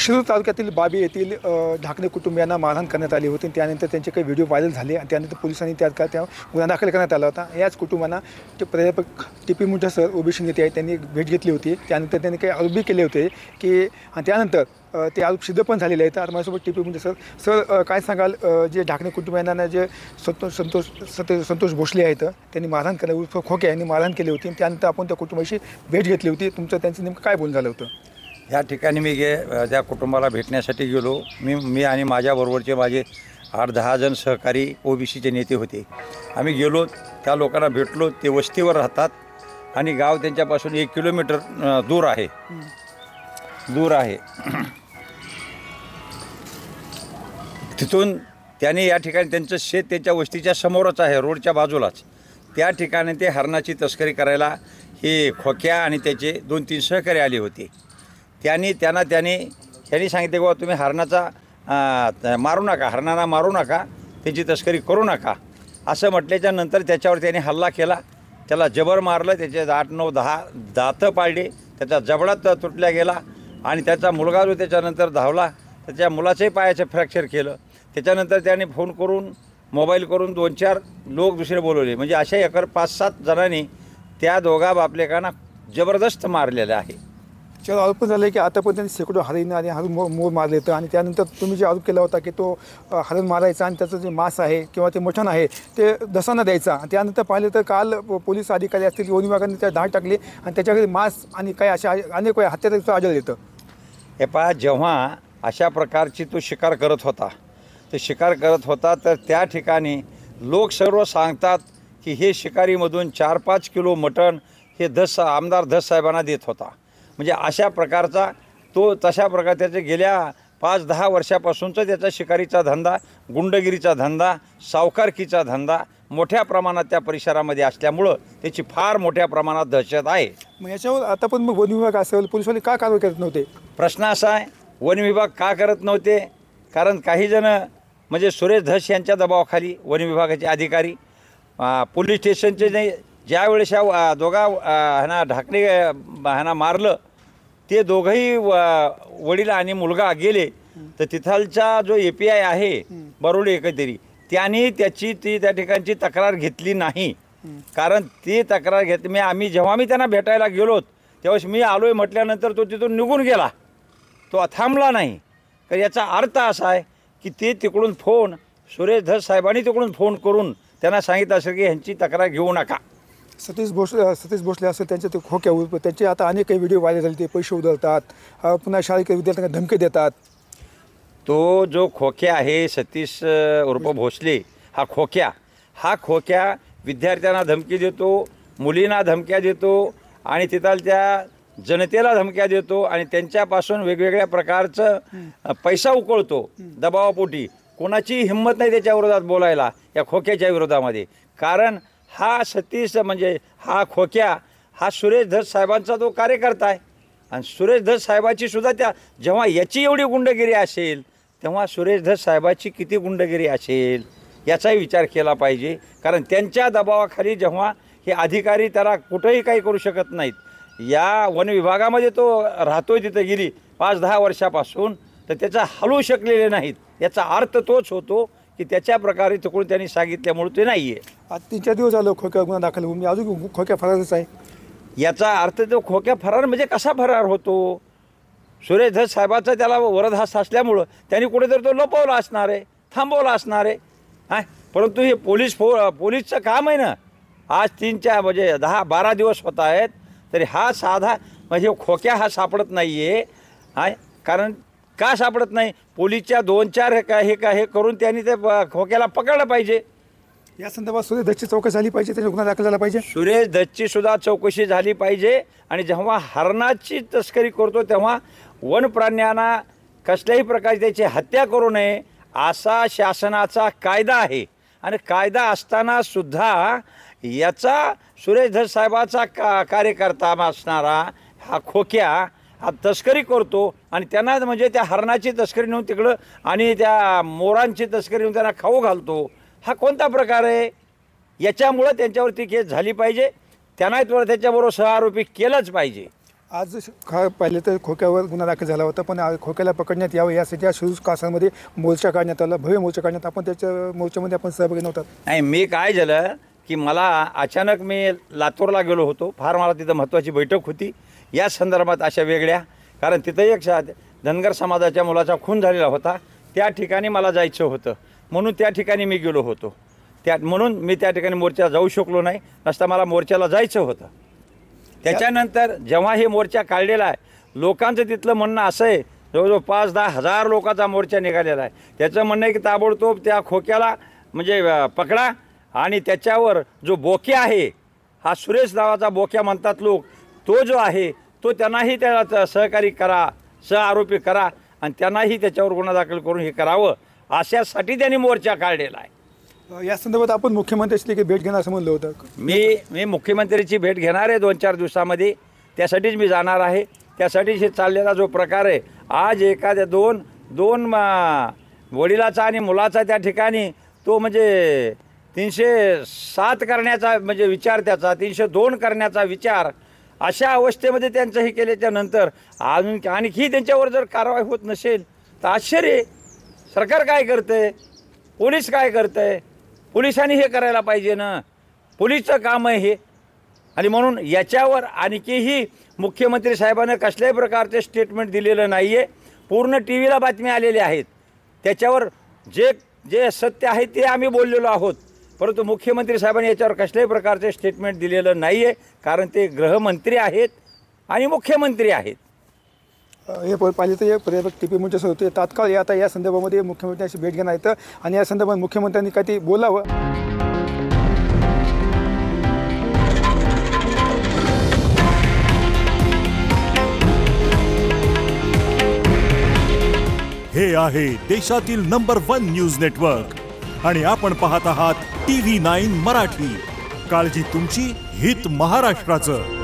शिरूर तालुक्यातील बाबी येथील ढाकणे कुटुंबियांना मारहाण करण्यात आली होती। त्यानंतर त्यांचे काही व्हिडिओ व्हायरल झाले आणि त्यानंतर पोलिसांनी त्या गुन्हा दाखल करण्यात आला होता। याच कुटुंबांना ते प्राध्यापक टी.पी. मुंडे सर ओबीसी नेते आहेत, त्यांनी भेट घेतली होती। त्यानंतर त्यांनी काही आरोपही केले होते की त्यानंतर ते आरोप सिद्ध पण झालेले आहेत। आता माझ्यासोबत टी.पी. मुंडे सर काय सांगाल, जे ढाकणे कुटुंबियांना जे संतोष भोसले आहेत त्यांनी मारहाण केली, उर्फ खोके यांनी मारहाण केली होती। त्यानंतर आपण त्या कुटुंबाशी भेट घेतली होती। तुमचं त्यांचं नेमकं काय बोलणं झालं होतं? या ठिकाणी मी त्या कुटुंबाला भेटण्यासाठी गेलो। मी आणि माझ्याबरोबरचे माझे 8-10 जण सहकारी ओबीसीचे नेते होते। आम्ही गेलो, त्या लोकांना भेटलो। ते वस्तीवर राहतात आणि गाव त्यांच्यापासून 1 किलोमीटर दूर आहे। तिथून त्यांनी या ठिकाणी त्यांचं शेत त्यांच्या वस्तीच्या समोरच आहे, रोडच्या बाजूलाच। त्या ठिकाणी ते हरणाची तस्करी करायला हे खोक्या आणि त्याचे 2-3 सहकारी आले होते। त्यांनी सांगितले की तुम्ही हरणाचा मारू नका, हरणाला मारू नका, त्याची तस्करी करू नका असं म्हटल्याच्या नंतर त्याच्यावर त्यांनी हल्ला केला। त्याला जबर मारलं, त्याचे 8-9-10 दातं पाडले, त्याचा जबडा तुटला गेला आणि त्याचा मुलगा जो त्याच्यानंतर धावला, त्याच्या मुलाचंही पायाचं फ्रॅक्चर केलं। त्याच्यानंतर त्याने फोन करून मोबाईल करून 2-4 लोक दुसरे बोलवले। म्हणजे अशा एकूण 5-7 जणांनी त्या दोघा बापलेकांना जबरदस्त मारलेलं आहे। त्यावर आरोप पण झाले की आतापर्यंत शेकडो हरिण आणि मोर मारले होते आणि त्यानंतर तुम्ही जे आरोप केला होता की तो हरण मारायचा आणि त्याचं जे मांस आहे किंवा ते मटण आहे ते दसांना द्यायचा। आणि त्यानंतर पाहिलं तर काल पोलीस अधिकारी असतील, वन विभागाने त्या धाड टाकली आणि त्याच्याकडे मांस आणि काही अशा अनेक हत्याराचं आढळ येतं। हे पहा, जेव्हा अशा प्रकारची तो शिकार करत होता तर त्या ठिकाणी लोक सर्व सांगतात की हे शिकारीमधून 4-5 किलो मटण हे आमदार धस साहेबांना देत होता। म्हणजे अशा प्रकारचा तशा प्रकार त्याचे गेल्या 5-10 वर्षापासूनचा त्याचा शिकारीचा धंदा, गुंडगिरीचा धंदा, सावकारकीचा धंदा मोठ्या प्रमाणात त्या परिसरामध्ये असल्यामुळं त्याची फार मोठ्या प्रमाणात दहशत आहे। मग याच्यावर आता पण वन विभाग असेल, पोलिसवाले का कारवाई करत नव्हते? प्रश्न असा आहे, वन विभाग का करत नव्हते? कारण काही जण म्हणजे सुरेश धस यांच्या दबावाखाली वन विभागाचे अधिकारी पोलीस स्टेशनचे नाही, ज्यावेळेस ह्या दोघा ढाकणे मारलं, ते दोघंही वडील आणि मुलगा गेले, तर तिथलचा जो API आहे बरोली एकतरी, त्यांनी त्या ठिकाणची तक्रार घेतली नाही। कारण ती तक्रार जेव्हा मी त्यांना भेटायला गेलो तेव्हा मी आलोय म्हटल्यानंतर तो तिथून निघून गेला, तो थांबला नाही। तर याचा अर्थ असा आहे की ते तिकडून सुरेश धस साहेबांनी तिकडून फोन करून त्यांना सांगितलं असेल की ह्यांची तक्रार घेऊ नका। सतीश भोसले असेल, त्यांचे ते खोक्या त्याचे आता अनेक काही व्हिडिओ व्हायरल झाले, ते पैसे उधळतात, पुन्हा शाळेत विद्यार्थ्यांना धमकी देतात। तो जो खोक्या आहे सतीश उर्फ भोसले, हा खोक्या विद्यार्थ्यांना धमकी देतो, मुलींना धमक्या देतो आणि तिथल्या जनतेला धमक्या देतो आणि त्यांच्यापासून वेगवेगळ्या प्रकारचं पैसा उकळतो दबावापोटी। कोणाची हिंमत नाही त्याच्या विरोधात बोलायला, या खोक्याच्या विरोधामध्ये। कारण हा सतीश म्हणजे हा खोक्या हा सुरेश धस साहेबांचा तो कार्यकर्ता आहे आणि सुरेश धस साहेबाची सुद्धा जेव्हा याची एवढी गुंडगिरी असेल तेव्हा सुरेश धस साहेबाची किती गुंडगिरी असेल याचाही विचार केला पाहिजे। कारण त्यांच्या दबावाखाली जेव्हा हे अधिकारी त्याला कुठंही काही करू शकत नाहीत। या वन विभागामध्ये तो राहतोय तिथं गेली 5-10 वर्षापासून, तर त्याचा हलवू शकलेले नाहीत। याचा अर्थ तोच होतो की त्याच्या प्रकारे तिकडून त्यांनी सांगितल्यामुळे ते नाही आहे। आज 3-4 दिवस झालं खोक्या गुन्हा दाखल होऊन, मी अजून खोक्या फरारच आहे। याचा अर्थ तो खोक्या फरार म्हणजे कसा फरार होतो? सुरेश धस साहेबाचा त्याला वरदहस्त असल्यामुळं त्यांनी कुठेतरी तो लपवला असणार आहे, थांबवला असणार आहे। परंतु हे पोलीसचं काम आहे ना। आज 3-4 म्हणजे 10-12 दिवस होत आहेत तरी हा साधा म्हणजे खोक्या हा सापडत नाही आहे। कारण का सापडत नाही? पोलीसच्या 2-4 हे करून त्यांनी ते खोक्याला पकडलं पाहिजे। या संदर्भात सुरेश धसची चौकशी झाली पाहिजे, त्याचा गुन्हा दाखल झाला पाहिजे। सुरेश धसची सुद्धा चौकशी झाली पाहिजे आणि जेव्हा हरणाची तस्करी करतो तेव्हा वन प्राण्यांना कसल्याही प्रकारे त्याची हत्या करू नये असा शासनाचा कायदा आहे। आणि कायदा असताना सुद्धा याचा सुरेश धस साहेबाचा कार्यकर्ता असणारा हा खोक्या हा तस्करी करतो आणि त्यांना म्हणजे त्या हरणाची तस्करी नेऊन तिकडं आणि त्या मोरांची तस्करी नेऊन त्यांना खाऊ घालतो। हा कोणता प्रकार आहे? याच्यामुळं त्यांच्यावरती केस झाली पाहिजे, त्यांना त्याच्याबरोबर सहआरोपी केलंच पाहिजे। आज पाहिलं तर खोक्यावर गुन्हा दाखल झाला होता, पण खोक्याला पकडण्यात यावं यासाठी आज शिरूर कासांमध्ये मोर्चा काढण्यात आला, भव्य मोर्चा काढण्यात. आपण त्याच्या मोर्चामध्ये आपण सहभागी नव्हतात. नाही, मी काय झालं की मला अचानक मी लातूरला गेलो होतो. फार मला तिथं महत्त्वाची बैठक होती या संदर्भात अशा वेगळ्या, कारण तिथं एक धनगर समाजाच्या मुलाचा खून झालेला होता. त्या ठिकाणी मला जायचं होतं, म्हणून त्या ठिकाणी मी गेलो होतो. म्हणून मी त्या ठिकाणी मोर्चाला जाऊ शकलो नाही, नसता मला मोर्चाला जायचं होतं. त्याच्यानंतर जेव्हा हे मोर्चा काढलेला आहे, लोकांचं तिथलं म्हणणं असं आहे, जवळजवळ 5-10 हजार लोकांचा मोर्चा निघालेला आहे. त्याचं म्हणणं आहे की ताबडतोब त्या खोक्याला म्हणजे पकडा आणि त्याच्यावर जो बोक्या आहे, हा सुरेश नावाचा बोक्या म्हणतात लोक, तो जो आहे तो त्यांनाही त्याला सहकारी करा, आरोपी करा आणि त्यांनाही त्याच्यावर गुन्हा दाखल करून हे करावं, अशासाठी त्यांनी मोर्चा काढलेला आहे. या संदर्भात आपण मुख्यमंत्र्यांची भेट घेणार असं म्हणलं होतं. मी मुख्यमंत्र्यांची भेट घेणार आहे 2-4 दिवसामध्ये. त्यासाठीच मी जाणार आहे. त्यासाठीच हे चाललेला जो प्रकार आहे, आज एखाद्या दोन वडिलाचा आणि मुलाचा त्या ठिकाणी तो म्हणजे 307 करण्याचा म्हणजे विचार, त्याचा 302 करण्याचा विचार, अशा अवस्थेमध्ये त्यांचं हे केल्याच्या नंतर अजून आणखी त्यांच्यावर जर कारवाई होत नसेल तर आश्चर्य. सरकार काय करतंय, पोलीस काय करतंय? पोलिसांनी हे करायला पाहिजे ना, पोलीसचं काम आहे हे. आणि म्हणून याच्यावर आणखीही मुख्यमंत्री साहेबांना कसल्याही प्रकारचे स्टेटमेंट दिलेलं नाही आहे. पूर्ण टी व्हीला बातम्या आलेल्या आहेत, त्याच्यावर जे सत्य आहे ते आम्ही बोललेलो आहोत. परंतु मुख्यमंत्री साहेबांनी याच्यावर कसल्याही प्रकारचे स्टेटमेंट दिलेलं नाही आहे, कारण ते गृहमंत्री आहेत आणि मुख्यमंत्री आहेत. हे पाहिलं तर प्राध्यापक टी.पी. मुंडे सर होते. तात्काळ आता या संदर्भामध्ये मुख्यमंत्र्यांशी भेट घेणार आहेत आणि या संदर्भात मुख्यमंत्र्यांनी काही ते बोलावं. हे आहे देशातील नंबर 1 न्यूज नेटवर्क आणि आपण पाहत आहात TV9 मराठी. काळजी तुमची, हित महाराष्ट्राचं.